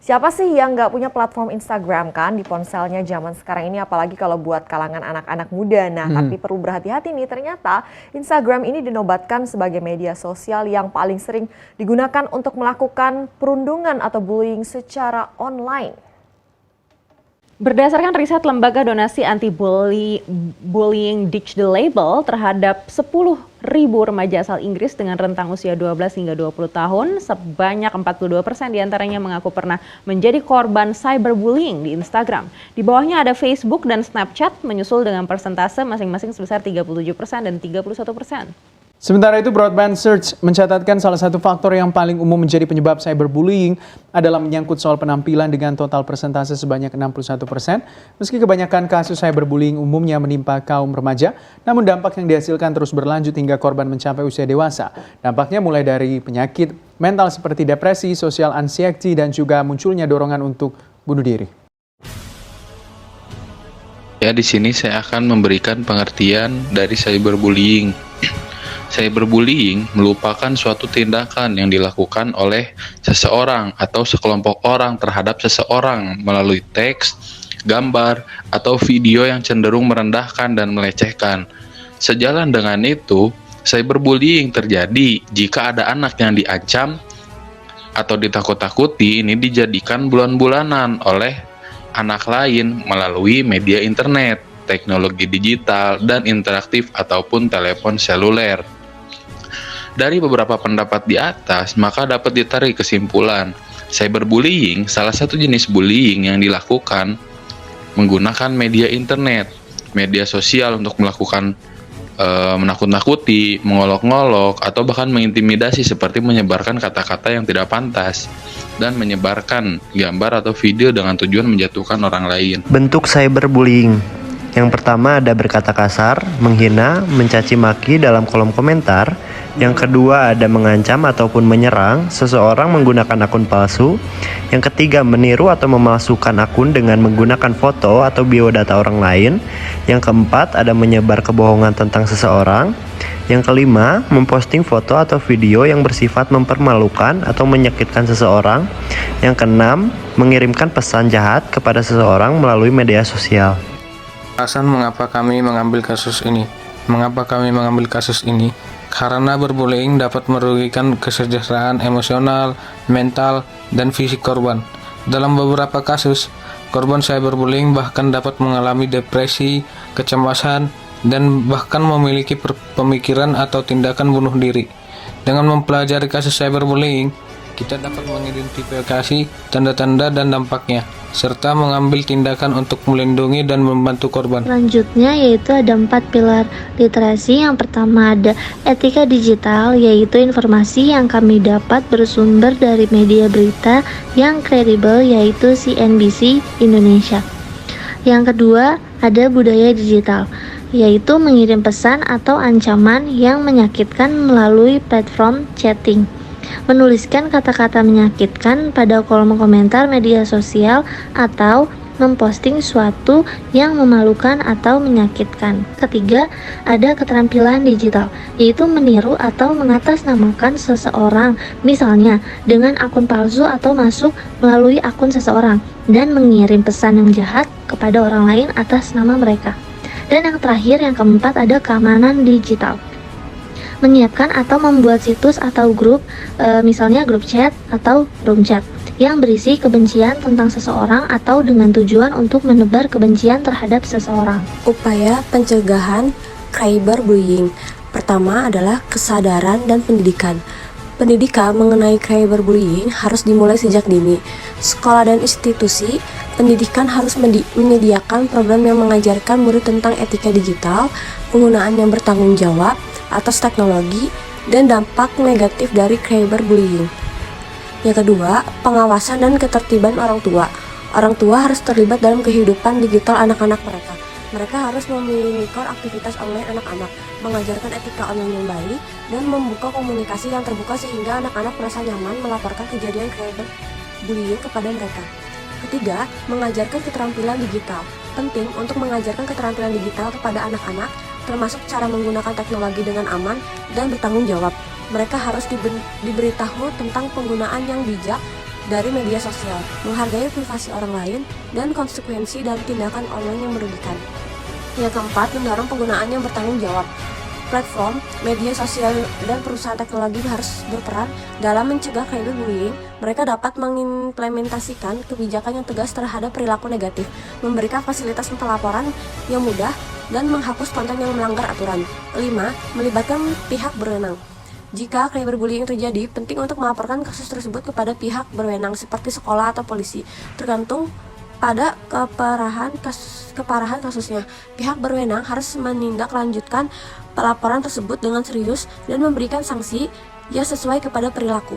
Siapa sih yang nggak punya platform Instagram kan di ponselnya zaman sekarang ini, apalagi kalau buat kalangan anak-anak muda. Nah, tapi perlu berhati-hati nih, ternyata Instagram ini dinobatkan sebagai media sosial yang paling sering digunakan untuk melakukan perundungan atau bullying secara online. Berdasarkan riset lembaga donasi anti-bullying Ditch the Label terhadap 10.000 remaja asal Inggris dengan rentang usia 12 hingga 20 tahun, sebanyak 42% diantaranya mengaku pernah menjadi korban cyberbullying di Instagram. Di bawahnya ada Facebook dan Snapchat, menyusul dengan persentase masing-masing sebesar 37% dan 31%. Sementara itu, Broadband Search mencatatkan salah satu faktor yang paling umum menjadi penyebab cyberbullying adalah menyangkut soal penampilan dengan total persentase sebanyak 61%. Meski kebanyakan kasus cyberbullying umumnya menimpa kaum remaja, namun dampak yang dihasilkan terus berlanjut hingga korban mencapai usia dewasa. Dampaknya mulai dari penyakit mental seperti depresi, social anxiety, dan juga munculnya dorongan untuk bunuh diri. Ya, di sini saya akan memberikan pengertian dari cyberbullying. Cyberbullying merupakan suatu tindakan yang dilakukan oleh seseorang atau sekelompok orang terhadap seseorang melalui teks, gambar, atau video yang cenderung merendahkan dan melecehkan. Sejalan dengan itu, cyberbullying terjadi jika ada anak yang diancam atau ditakut-takuti ini dijadikan bulan-bulanan oleh anak lain melalui media internet, teknologi digital, dan interaktif ataupun telepon seluler. Dari beberapa pendapat di atas, maka dapat ditarik kesimpulan, cyberbullying salah satu jenis bullying yang dilakukan menggunakan media internet, media sosial untuk melakukan menakut-nakuti, mengolok-ngolok, atau bahkan mengintimidasi seperti menyebarkan kata-kata yang tidak pantas dan menyebarkan gambar atau video dengan tujuan menjatuhkan orang lain. Bentuk cyberbullying. Yang pertama ada berkata kasar, menghina, mencaci maki dalam kolom komentar. Yang kedua ada mengancam ataupun menyerang seseorang menggunakan akun palsu. Yang ketiga meniru atau memalsukan akun dengan menggunakan foto atau biodata orang lain. Yang keempat ada menyebar kebohongan tentang seseorang. Yang kelima memposting foto atau video yang bersifat mempermalukan atau menyakitkan seseorang. Yang keenam mengirimkan pesan jahat kepada seseorang melalui media sosial. Alasan mengapa kami mengambil kasus ini? Karena berbullying dapat merugikan kesejahteraan emosional, mental, dan fisik korban. Dalam beberapa kasus, korban cyberbullying bahkan dapat mengalami depresi, kecemasan, dan bahkan memiliki pemikiran atau tindakan bunuh diri. Dengan mempelajari kasus cyberbullying, kita dapat mengidentifikasi tanda-tanda dan dampaknya, serta mengambil tindakan untuk melindungi dan membantu korban. Selanjutnya yaitu ada 4 pilar literasi. Yang pertama ada etika digital, yaitu informasi yang kami dapat bersumber dari media berita yang kredibel, yaitu CNBC Indonesia. Yang kedua ada budaya digital, yaitu mengirim pesan atau ancaman yang menyakitkan melalui platform chatting, menuliskan kata-kata menyakitkan pada kolom komentar media sosial, atau memposting suatu yang memalukan atau menyakitkan. Ketiga, ada keterampilan digital, yaitu meniru atau mengatasnamakan seseorang, misalnya dengan akun palsu atau masuk melalui akun seseorang dan mengirim pesan yang jahat kepada orang lain atas nama mereka. Dan yang terakhir, yang keempat, ada keamanan digital, menyiapkan atau membuat situs atau grup, misalnya grup chat atau room chat, yang berisi kebencian tentang seseorang atau dengan tujuan untuk menebar kebencian terhadap seseorang. Upaya pencegahan cyberbullying. Pertama adalah kesadaran dan pendidikan. Pendidikan mengenai cyberbullying harus dimulai sejak dini. Sekolah dan institusi pendidikan harus menyediakan program yang mengajarkan murid tentang etika digital, penggunaan yang bertanggung jawab atas teknologi, dan dampak negatif dari cyberbullying. Yang kedua, pengawasan dan ketertiban orang tua. Orang tua harus terlibat dalam kehidupan digital anak-anak mereka. Mereka harus memonitor aktivitas online anak-anak, mengajarkan etika online yang baik, dan membuka komunikasi yang terbuka sehingga anak-anak merasa nyaman melaporkan kejadian cyberbullying kepada mereka. Ketiga, mengajarkan keterampilan digital. Penting untuk mengajarkan keterampilan digital kepada anak-anak, termasuk cara menggunakan teknologi dengan aman dan bertanggung jawab. Mereka harus diberitahu tentang penggunaan yang bijak dari media sosial, menghargai privasi orang lain, dan konsekuensi dari tindakan online yang merugikan. Yang keempat, mendorong penggunaan yang bertanggung jawab. Platform, media sosial, dan perusahaan teknologi harus berperan dalam mencegah cyberbullying. Mereka dapat mengimplementasikan kebijakan yang tegas terhadap perilaku negatif, memberikan fasilitas pelaporan yang mudah, dan menghapus konten yang melanggar aturan. 5. Melibatkan pihak berwenang. Jika cyberbullying terjadi, penting untuk melaporkan kasus tersebut kepada pihak berwenang seperti sekolah atau polisi, tergantung pada keparahan kasusnya. Pihak berwenang harus menindaklanjutkan pelaporan tersebut dengan serius dan memberikan sanksi yang sesuai kepada perilaku.